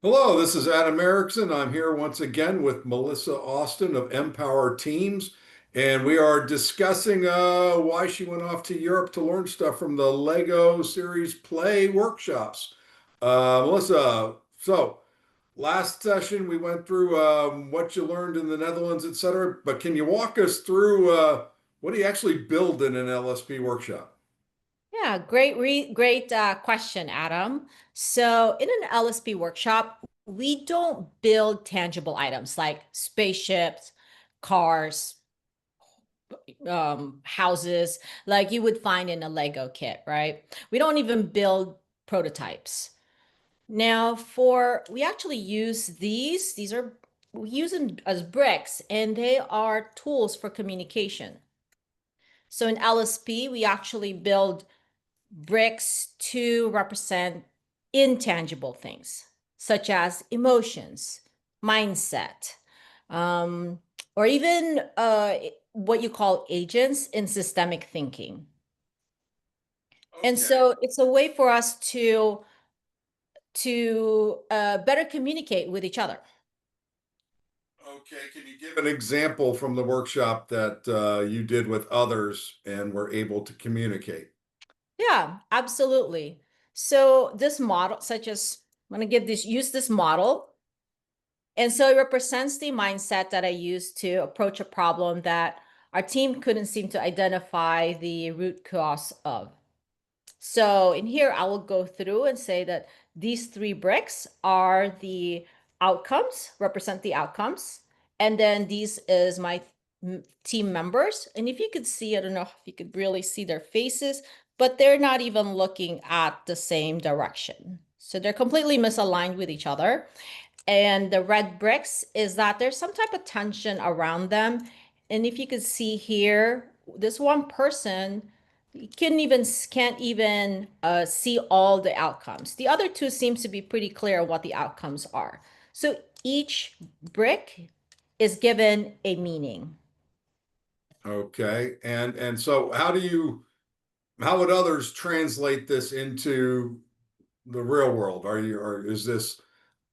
Hello, this is Adam Erickson. I'm here once again with Melissa Austin of Empower Teams, and we are discussing why she went off to Europe to learn stuff from the Lego series play workshops. Melissa, so last session we went through what you learned in the Netherlands, et cetera, but can you walk us through what do you actually build in an LSP workshop? Yeah, great question, Adam. So in an LSP workshop, we don't build tangible items like spaceships, cars, houses, like you would find in a Lego kit, right? We don't even build prototypes. Now, we actually use we use them as bricks, and they are tools for communication. So in LSP, we actually build bricks to represent intangible things such as emotions, mindset, um, or even what you call agents in systemic thinking. And Okay. so it's a way for us to better communicate with each other. Okay, can you give an example from the workshop that you did with others and were able to communicate? Yeah, absolutely. So this model, such as I'm going to use this model. And so it represents the mindset that I used to approach a problem that our team couldn't seem to identify the root cause of. So in here, I will go through and say that these three bricks are the outcomes, represent the outcomes. And then these is my team members. And if you could see, I don't know if you could really see their faces, but they're not even looking at the same direction. So they're completely misaligned with each other. And the red bricks is that there's some type of tension around them. And if you could see here, this one person can't even see all the outcomes. The other two seems to be pretty clear what the outcomes are. So each brick is given a meaning. Okay, and so how would others translate this into the real world? Or is this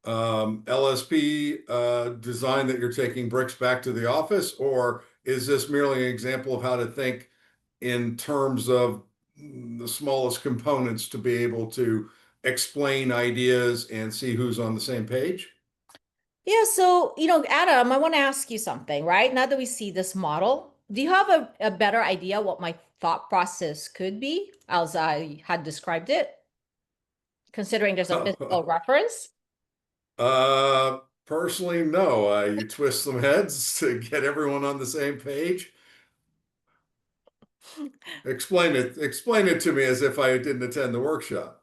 LSP design that you're taking bricks back to the office, or is this merely an example of how to think in terms of the smallest components to be able to explain ideas and see who's on the same page? Yeah, so, Adam, I want to ask you something, right? Now that we see this model, do you have a better idea what my thought process could be as I had described it, considering there's a physical reference? Personally, no. You twist some heads to get everyone on the same page. Explain it to me as if I didn't attend the workshop.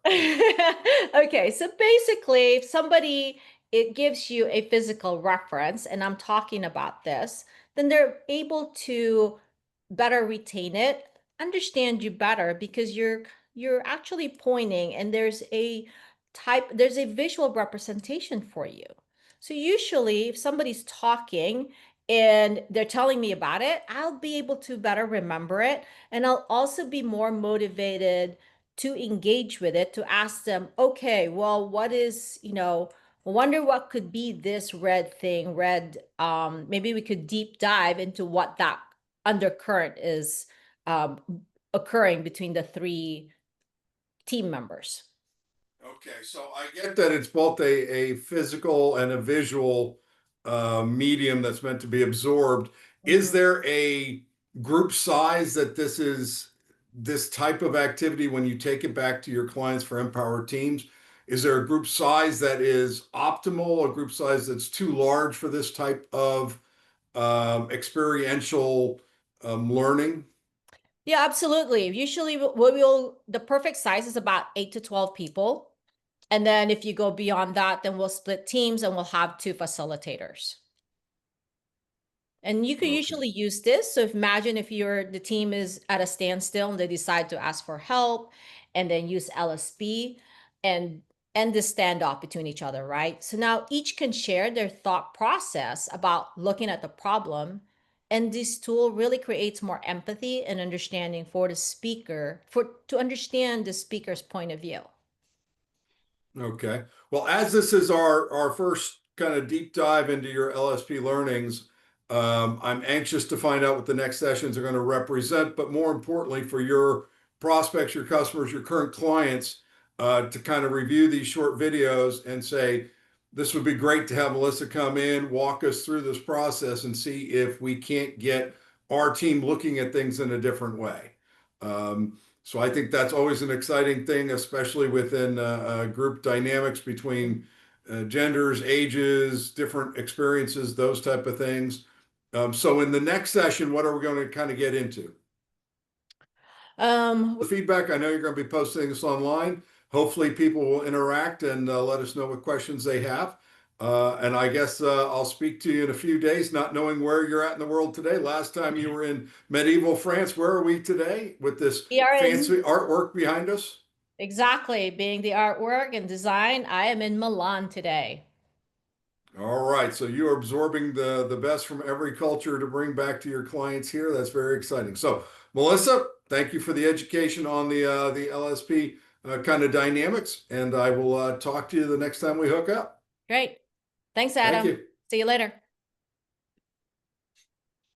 Okay, so basically, if somebody it gives you a physical reference, and I'm talking about this, then they're able to better retain it, understand you better because you're actually pointing and there's a visual representation for you. So usually if somebody's talking and they're telling me about it, I'll be able to better remember it, and I'll also be more motivated to engage with it, to ask them, okay, well, what is, I wonder what could be this red thing, maybe we could deep dive into what that undercurrent is um, occurring between the three team members. Okay, so I get that it's both a physical and a visual medium that's meant to be absorbed. Is Mhm. there a group size that this type of activity when you take it back to your clients for Empower Teams? Is there a group size that is optimal, a group size that's too large for this type of experiential learning? Yeah, absolutely. Usually, the perfect size is about 8 to 12 people. And then if you go beyond that, then we'll split teams and we'll have two facilitators. And you could Okay. usually use this. So imagine if the team is at a standstill and they decide to ask for help and then use LSP and end the standoff between each other, right? So now each can share their thought process about looking at the problem. And this tool really creates more empathy and understanding for the speaker, for to understand the speaker's point of view. Okay. Well, as this is our first kind of deep dive into your LSP learnings, I'm anxious to find out what the next sessions are going to represent, but more importantly, for your prospects, your customers, your current clients, to kind of review these short videos and say, this would be great to have Melissa come in, walk us through this process and see if we can't get our team looking at things in a different way. So I think that's always an exciting thing, especially within group dynamics between genders, ages, different experiences, those type of things. So in the next session, what are we going to kind of get into? The feedback, I know you're going to be posting this online. Hopefully people will interact and let us know what questions they have. And I guess I'll speak to you in a few days, not knowing where you're at in the world today. Last time you were in medieval France. Where are we today with this We are fancy artwork behind us? exactly, being the artwork and design, I am in Milan today. All right, so you are absorbing the best from every culture to bring back to your clients here. That's very exciting. So, Melissa, thank you for the education on the LSP kind of dynamics, and I will talk to you the next time we hook up. Great. Thanks, Thank Adam. you. See you later.